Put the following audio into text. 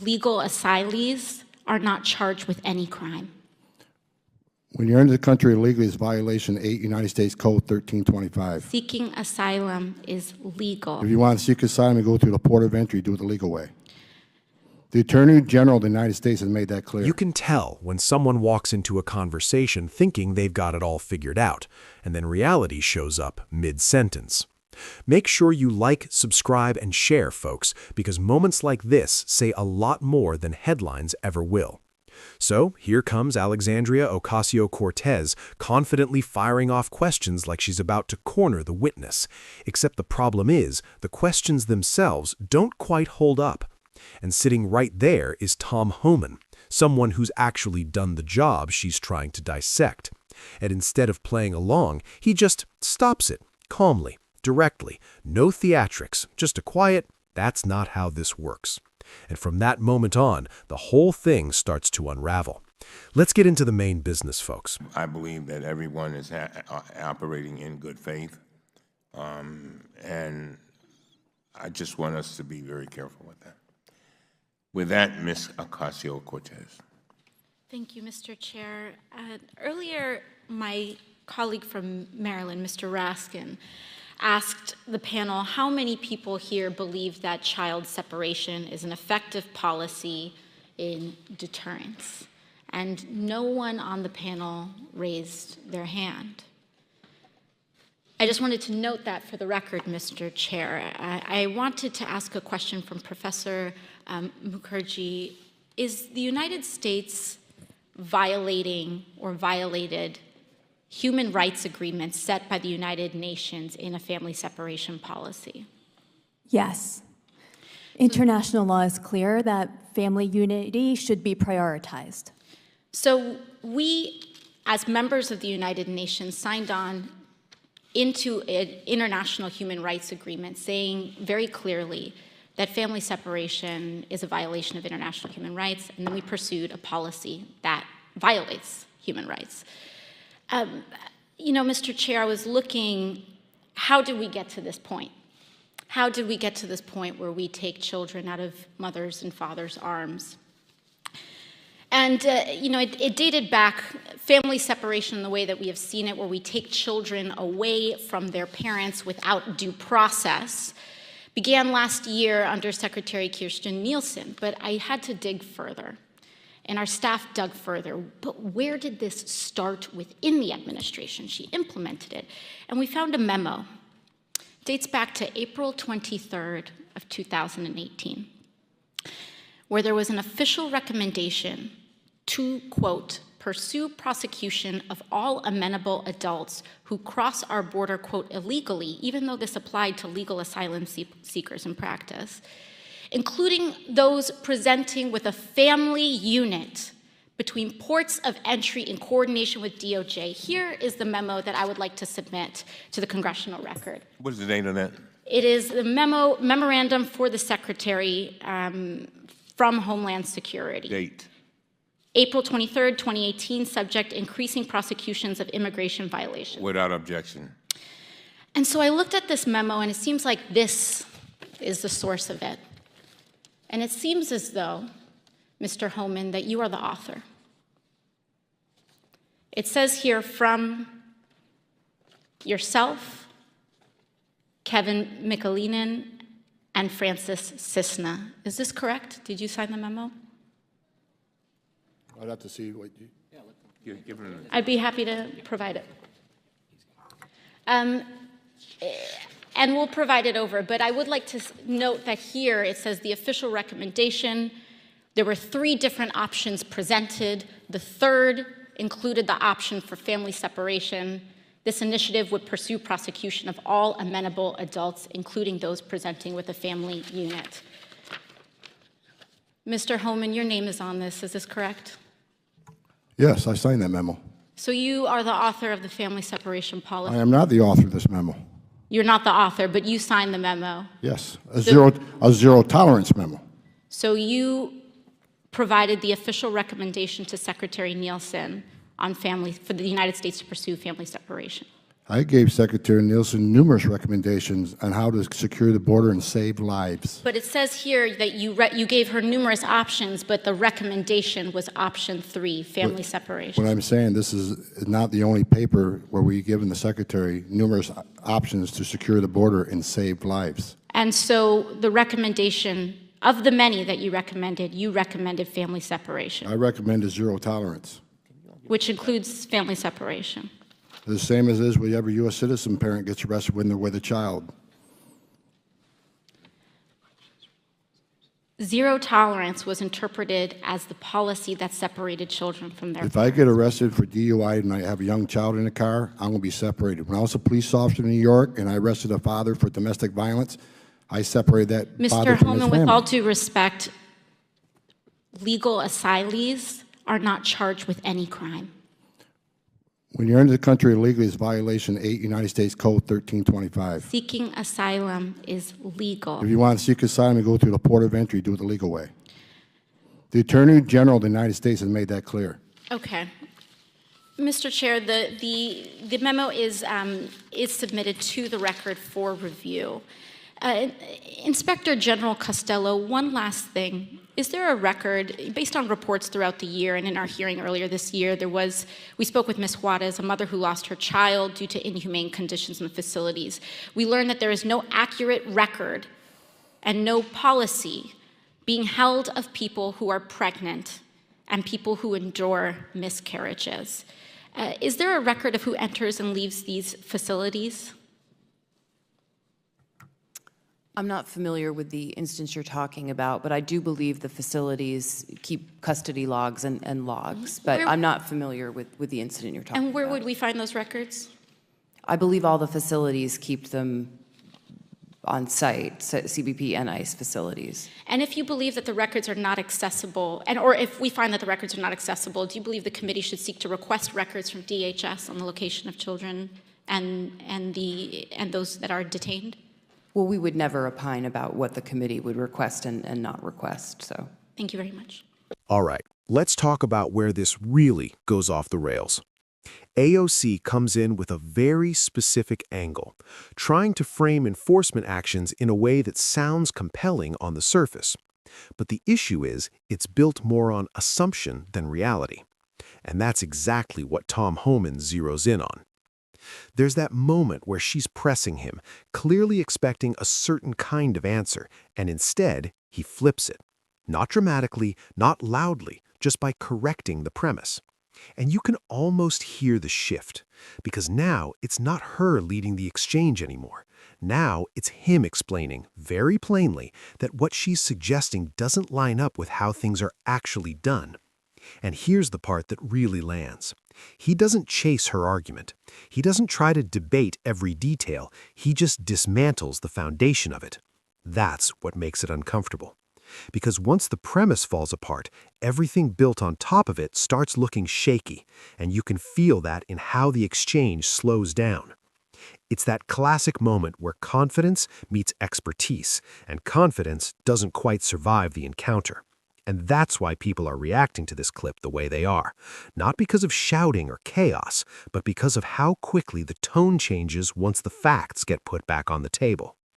legal asylees are not charged with any crime. When you enter the country illegally, it's violation 8 United States Code 1325. Seeking asylum is legal. If you want to seek asylum and go through the port of entry, do it the legal way. The Attorney General of the United States has made that clear. You can tell when someone walks into a conversation thinking they've got it all figured out, and then reality shows up mid-sentence. Make sure you like, subscribe, and share, folks, because moments like this say a lot more than headlines ever will. So here comes Alexandria Ocasio-Cortez confidently firing off questions like she's about to corner the witness. Except the problem is, the questions themselves don't quite hold up. And sitting right there is Tom Homan, someone who's actually done the job she's trying to dissect. And instead of playing along, he just stops it, calmly, directly, no theatrics, just a quiet, "That's not how this works." And from that moment on, the whole thing starts to unravel. Let's get into the main business, folks. I believe that everyone is operating in good faith, and I just want us to be very careful with that. With that, Ms. Ocasio-Cortez. Thank you, Mr. Chair. Earlier, my colleague from Maryland, Mr. Raskin, asked the panel how many people here believe that child separation is an effective policy in deterrence. And no one on the panel raised their hand. I just wanted to note that for the record, Mr. Chair. I wanted to ask a question from Professor Mukherjee. Is the United States violating or violated human rights agreements set by the United Nations in a family separation policy? Yes. International law is clear that family unity should be prioritized. So we, as members of the United Nations, signed on into an international human rights agreement saying very clearly that family separation is a violation of international human rights, and then we pursued a policy that violates human rights. You know, Mr. Chair, I was looking, how did we get to this point? How did we get to this point where we take children out of mothers' and fathers' arms? And, you know, it dated back, family separation in the way that we have seen it, where we take children away from their parents without due process, began last year under Secretary Kirstjen Nielsen, but I had to dig further. And our staff dug further, but where did this start within the administration? She implemented it, and we found a memo. It dates back to April 23rd of 2018, where there was an official recommendation to, quote, pursue prosecution of all amenable adults who cross our border, quote, illegally, even though this applied to legal asylum seekers in practice, including those presenting with a family unit between ports of entry in coordination with DOJ. Here is the memo that I would like to submit to the congressional record. What is the date on that? It is the memorandum for the Secretary from Homeland Security. Date. April 23rd, 2018, subject increasing prosecutions of immigration violations. Without objection. And so I looked at this memo, and it seems like this is the source of it. And it seems as though, Mr. Homan, that you are the author. It says here from yourself, Kevin Michalinen, and Francis Cisna. Is this correct? Did you sign the memo? I'd have to see what you... I'd be happy to provide it. And we'll provide it over, but I would like to note that here it says the official recommendation. There were 3 different options presented. The third included the option for family separation. This initiative would pursue prosecution of all amenable adults, including those presenting with a family unit. Mr. Homan, your name is on this, is this correct? Yes, I signed that memo. So you are the author of the family separation policy? I am not the author of this memo. You're not the author, but you signed the memo. Yes, a zero tolerance memo. So you provided the official recommendation to Secretary Nielsen on for the United States to pursue family separation. I gave Secretary Nielsen numerous recommendations on how to secure the border and save lives. But it says here that you gave her numerous options, but the recommendation was option 3, family separation. What I'm saying, this is not the only paper where we've given the Secretary numerous options to secure the border and save lives. And so the recommendation, of the many that you recommended family separation, I recommended zero tolerance. which includes family separation. The same as it is with every U.S. citizen parent gets arrested when they're with a child. Zero tolerance was interpreted as the policy that separated children from their If I get arrested for DUI and I have a young child in the car, I'm going to be separated. When I was a police officer in New York and I arrested a father for domestic violence, I separated that father Mr. from his Homan, family. with all due respect, legal asylees are not charged with any crime. When you're into the country illegally, it's violation 8 United States Code 1325. Seeking asylum is legal. If you want to seek asylum, you go through the port of entry, do it the legal way. The Attorney General of the United States has made that clear. Okay. Mr. Chair, the memo is submitted to the record for review. Inspector General Costello, one last thing. Is there a record, based on reports throughout the year, and in our hearing earlier this year, we spoke with Ms. Juarez, a mother who lost her child due to inhumane conditions in the facilities. We learned that there is no accurate record and no policy being held of people who are pregnant and people who endure miscarriages. Is there a record of who enters and leaves these facilities? I'm not familiar with the instance you're talking about, but I do believe the facilities keep custody logs and logs, but I'm not familiar with the incident you're talking about. And where would we find those records? I believe all the facilities keep them on site, CBP and ICE facilities. And if you believe that the records are not accessible, or if we find that the records are not accessible, do you believe the committee should seek to request records from DHS on the location of children and those that are detained? Well, we would never opine about what the committee would request and not request, so. Thank you very much. All right, let's talk about where this really goes off the rails. AOC comes in with a very specific angle, trying to frame enforcement actions in a way that sounds compelling on the surface. But the issue is, it's built more on assumption than reality. And that's exactly what Tom Homan zeroes in on. There's that moment where she's pressing him, clearly expecting a certain kind of answer, and instead, he flips it. Not dramatically, not loudly, just by correcting the premise. And you can almost hear the shift, because now it's not her leading the exchange anymore. Now it's him explaining, very plainly, that what she's suggesting doesn't line up with how things are actually done. And here's the part that really lands. He doesn't chase her argument. He doesn't try to debate every detail. He just dismantles the foundation of it. That's what makes it uncomfortable. Because once the premise falls apart, everything built on top of it starts looking shaky, and you can feel that in how the exchange slows down. It's that classic moment where confidence meets expertise, and confidence doesn't quite survive the encounter. And that's why people are reacting to this clip the way they are. Not because of shouting or chaos, but because of how quickly the tone changes once the facts get put back on the table.